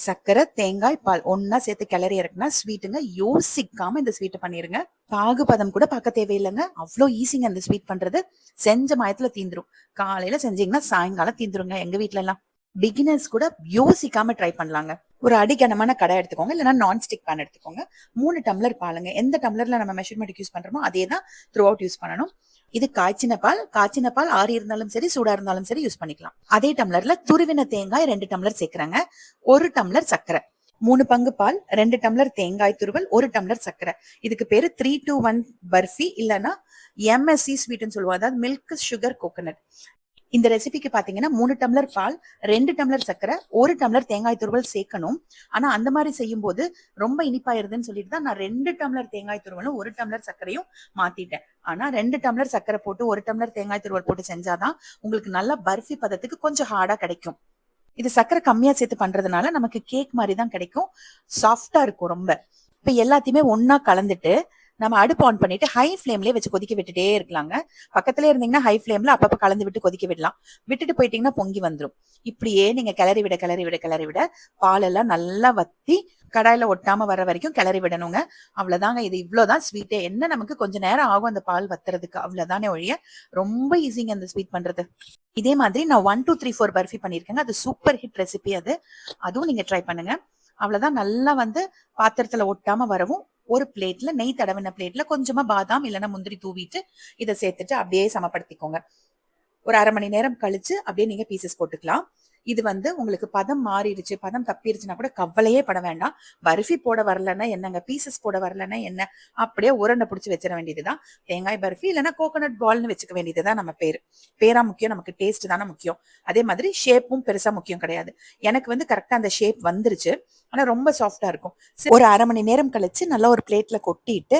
சர்க்கரை, தேங்காய், பால் ஒண்ணா சேர்த்து கிளறி இறக்குனா ஸ்வீட்டுங்க. யோசிக்காம இந்த ஸ்வீட் பண்ணிருங்க. பாகுபதம் கூட பார்க்க தேவையில்லைங்க. அவ்வளோ ஈஸிங்க அந்த ஸ்வீட் பண்றது. செஞ்ச மயத்துல தீந்துரும். காலையில செஞ்சீங்கன்னா சாயங்காலம் தீந்துருங்க எங்க வீட்ல எல்லாம். பிகினர்ஸ் கூட யோசிக்காம ட்ரை பண்ணலாங்க. ஒரு அடிகனமான கடை எடுத்துக்கோங்க, இல்லைன்னா நான்ஸ்டிக் பேன் எடுத்துக்கோங்க. 3 டம்ளர் பாலுங்க. எந்த டம்ளர்ல நம்ம மெஷர்மெண்ட் யூஸ் பண்றோமோ அதே தான் த்ரூ அவுட் யூஸ் பண்ணணும். இது காய்ச்சின பால் ஆறி இருந்தாலும் சரி, சூடா இருந்தாலும் சரி யூஸ் பண்ணிக்கலாம். அதே டம்ளர்ல துருவின தேங்காய் 2 டம்ளர் சேர்க்கிறேங்க. 1 டம்ளர் சர்க்கரை, 3 பங்கு பால், 2 டம்ளர் தேங்காய் துருவல், 1 டம்ளர் சர்க்கரை. இதுக்கு பேரு 3-to-1 பர்ஃபி, இல்லைன்னா MSC ஸ்வீட்னு சொல்லுவோம். அதாவது மில்க் சுகர் கோகனட். இந்த ரெசிபிக்கு பாத்தீங்கன்னா 3 டம்ளர் பால், 2 டம்ளர் சர்க்கரை, 1 டம்ளர் தேங்காய் துருவல் சேர்க்கணும். ஆனா அந்த மாதிரி செய்யும் போது ரொம்ப இனிப்பாயிருதுன்னு சொல்லிட்டு தான் நான் 2 டம்ளர் தேங்காய் துருவலும் 1 டம்ளர் சர்க்கரையும் மாத்திட்டேன். ஆனா 2 டம்ளர் சர்க்கரை போட்டு 1 டம்ளர் தேங்காய் துருவல் போட்டு செஞ்சாதான் உங்களுக்கு நல்ல பர்ஃபி பதத்துக்கு கொஞ்சம் ஹார்டா கிடைக்கும். இது சர்க்கரை கம்மியா சேர்த்து பண்றதுனால நமக்கு கேக் மாதிரி தான் கிடைக்கும். சாஃப்டா இருக்கும் ரொம்ப. இப்ப எல்லாத்தையுமே ஒன்னா கலந்துட்டு நம்ம அடுப்பு ஆன் பண்ணிட்டு ஹை ஃபிளேம்லயே வச்சு கொதிக்க விட்டுட்டே இருக்கலாங்க. பக்கத்துல இருந்தீங்கன்னா ஹை ஃபிளேம்ல அப்பப்ப கலந்து விட்டு கொதிக்க விடலாம். விட்டுட்டு போயிட்டீங்கன்னா பொங்கி வந்துடும். இப்படியே நீங்க கிளறி விட பால் எல்லாம் நல்லா வத்தி கடாயில ஒட்டாம வர வரைக்கும் கிளறி விடணுங்க. அவ்வளவுதாங்க. இது இவ்வளவுதான் ஸ்வீட்டே. என்ன நமக்கு கொஞ்ச நேரம் ஆகும் அந்த பால் வத்துறதுக்கு, அவ்வளவுதானே ஒழிய ரொம்ப ஈஸிங்க அந்த ஸ்வீட் பண்றது. இதே மாதிரி நான் 1 2 3 4 பர்ஃபி பண்ணிருக்கேங்க. அது சூப்பர் ஹிட் ரெசிபி. அதுவும் நீங்க ட்ரை பண்ணுங்க. அவ்வளவுதான். நல்லா பாத்திரத்துல ஒட்டாம வரவும் ஒரு பிளேட்ல, நெய் தடவின பிளேட்ல கொஞ்சமா பாதாம் இல்லைன்னா முந்திரி தூவிட்டு இதை சேர்த்துட்டு அப்படியே சமப்படுத்திக்கோங்க. ஒரு அரை மணி நேரம் கழிச்சு அப்படியே நீங்க பீசஸ் போட்டுக்கலாம். இது உங்களுக்கு பதம் மாறிடுச்சு, பதம் தப்பிடுச்சுன்னா கூட கவலையே பட வேண்டாம். பர்ஃபி போட வரலன்னா என்னங்க, பீசஸ் போட வரலன்னா என்ன, அப்படியே உருண்டை பிடிச்சி வச்சிட வேண்டியதுதான். தேங்காய் பர்ஃபி இல்லைன்னா கோகோனட் பால்னு வச்சுக்க வேண்டியதுதான். நம்ம பேரா முக்கியம், நமக்கு டேஸ்ட் தானே முக்கியம். அதே மாதிரி ஷேப்பும் பெருசா முக்கியம் கிடையாது. எனக்கு கரெக்டா அந்த ஷேப் வந்துருச்சு. ஆனா ரொம்ப சாஃப்டா இருக்கும். ஒரு அரை மணி நேரம் கழிச்சு நல்லா ஒரு பிளேட்ல கொட்டிட்டு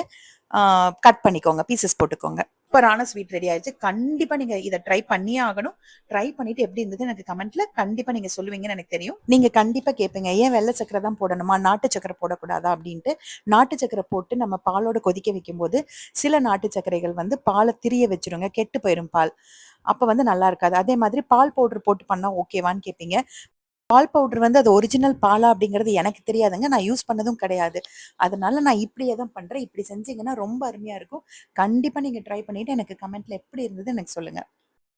கட் பண்ணிக்கோங்க, பீசஸ் போட்டுக்கோங்க. சூப்பரான ஸ்வீட் ரெடி ஆயிடுச்சு. கண்டிப்பா நீங்க இதை ட்ரை பண்ணியே ஆகணும். ட்ரை பண்ணிட்டு எப்படி இருந்தது எனக்கு கமெண்ட்ல கண்டிப்பா நீங்க சொல்லுவீங்கன்னு எனக்கு தெரியும். நீங்க கண்டிப்பா கேட்பீங்க, ஏன் வெள்ளை சக்கரை தான் போடணுமா, நாட்டு சக்கரை போடக்கூடாதா அப்படின்ட்டு. நாட்டு சக்கரை போட்டு நம்ம பாலோட கொதிக்க வைக்கும் போது சில நாட்டு சர்க்கரைகள் பாலை திரிய வச்சிருங்க, கெட்டு போயிரும் பால். அப்ப நல்லா இருக்காது. அதே மாதிரி பால் பவுடர் போட்டு பண்ணா ஓகேவான்னு கேட்பீங்க. பால் பவுடர் அது ஒரிஜினல் பாலா அப்படிங்கிறது எனக்கு தெரியாதுங்க. நான் யூஸ் பண்ணதும் கிடையாது. அதனால நான் இப்படியே தான் பண்றேன். இப்படி செஞ்சீங்கன்னா ரொம்ப அருமையா இருக்கும். கண்டிப்பா நீங்க ட்ரை பண்ணிட்டு எனக்கு கமெண்ட்ல எப்படி இருந்தது எனக்கு சொல்லுங்க.